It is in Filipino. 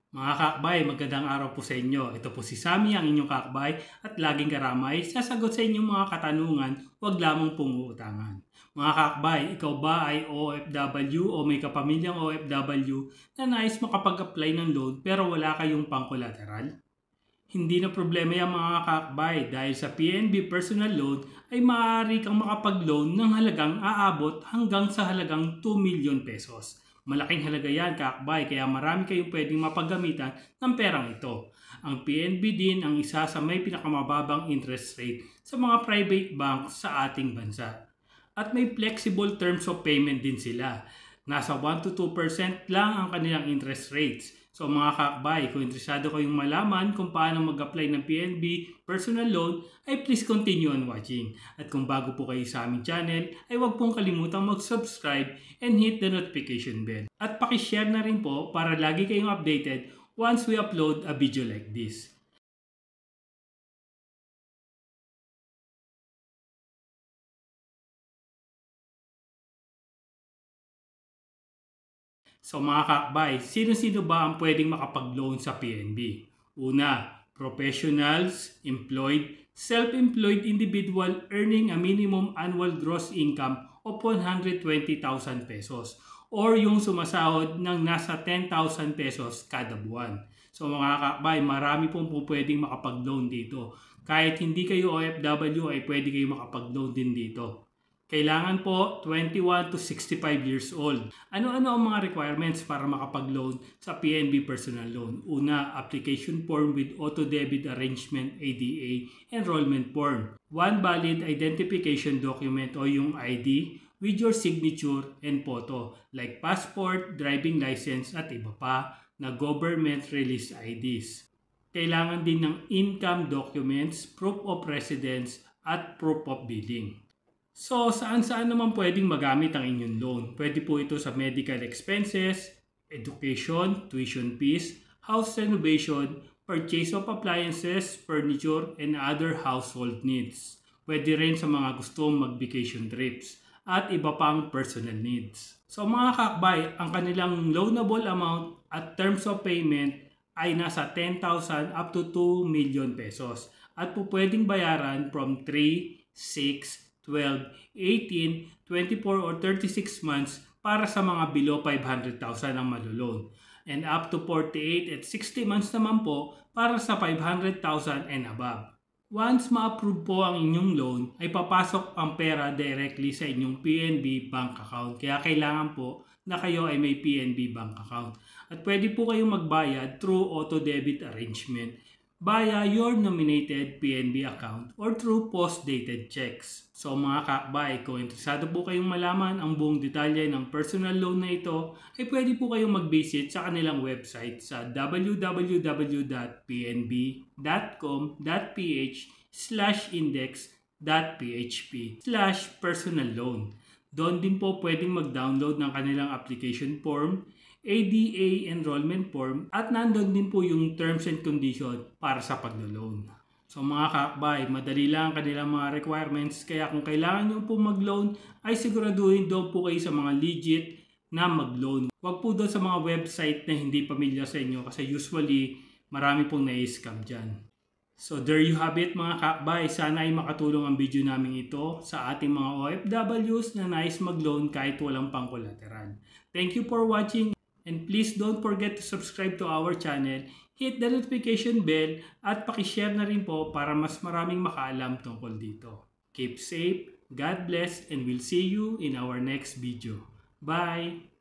Mga kakbay, magandang araw po sa inyo. Ito po si Sammy, ang inyong kakbay at laging karamay. Sasagot sa inyong mga katanungan, huwag lamang pong uutangan. Mga kakbay, ikaw ba ay OFW o may kapamilyang OFW na nais makapag-apply ng loan pero wala kayong pangkolateral? Hindi na problema yung mga kakbay dahil sa PNB Personal Loan ay maaari kang makapag-loan ng halagang aabot hanggang sa halagang 2 million pesos. Malaking halaga yan kakbay kaya marami kayong pwedeng mapaggamitan ng perang ito. Ang PNB din ang isa sa may pinakamababang interest rate sa mga private banks sa ating bansa. At may flexible terms of payment din sila. Nasa 1 to 2% lang ang kanilang interest rates. So mga kakbay, kung interesado kayong malaman kung paano mag-apply ng PNB personal loan, ay please continue on watching. At kung bago po kayo sa aming channel, ay huwag pong kalimutang mag-subscribe and hit the notification bell. At pakishare na rin po para lagi kayong updated once we upload a video like this. So mga kakbay, sino-sino ba ang pwedeng makapag-loan sa PNB? Una, professionals, employed, self-employed individual earning a minimum annual gross income of 120,000 pesos or yung sumasahod ng nasa 10,000 pesos kada buwan. So mga kakbay, marami pong pwedeng makapag-loan dito. Kahit hindi kayo OFW ay pwede kayo makapag-loan din dito. Kailangan po 21 to 65 years old. Ano-ano ang mga requirements para makapag-loan sa PNB Personal Loan? Una, application form with auto-debit arrangement ADA enrollment form. One valid identification document o yung ID with your signature and photo like passport, driving license at iba pa na government release IDs. Kailangan din ng income documents, proof of residence at proof of billing. So, saan-saan naman pwedeng magamit ang inyong loan? Pwede po ito sa medical expenses, education, tuition fees, house renovation, purchase of appliances, furniture, and other household needs. Pwede rin sa mga gustong mag-vacation trips at iba pang personal needs. So mga kakbay, ang kanilang loanable amount at terms of payment ay nasa 10,000 up to 2 million pesos at po pwedeng bayaran from 3, 6, 12, 18, 24, or 36 months para sa mga below 500,000 ang maloloan. And up to 48 at 60 months naman po para sa 500,000 and above. Once ma-approve po ang inyong loan, ay papasok ang pera directly sa inyong PNB bank account. Kaya kailangan po na kayo ay may PNB bank account. At pwede po kayong magbayad through auto-debit arrangement via your nominated PNB account or through post-dated checks. So mga kakbay, kung interesado po kayong malaman ang buong detalye ng personal loan na ito, ay pwede po kayong mag-visit sa kanilang website sa www.pnb.com.ph/index.php/personal loan. Doon din po pwedeng mag-download ng kanilang application form, ADA enrollment form at nandun din po yung terms and condition para sa paglo-loan. So mga kakbay, madali lang ang kanilang mga requirements kaya kung kailangan nyo po mag-loan ay siguraduhin doon po kayo sa mga legit na mag-loan. Huwag po doon sa mga website na hindi pamilya sa inyo kasi usually marami pong na-scam dyan. So there you have it mga kakbay, sana ay makatulong ang video namin ito sa ating mga OFWs na nais mag-loan kahit walang pang-collateral. Thank you for watching. And please don't forget to subscribe to our channel, hit the notification bell at pakishare na rin po para mas maraming makaalam tungkol dito. Keep safe, God bless, and we'll see you in our next video. Bye!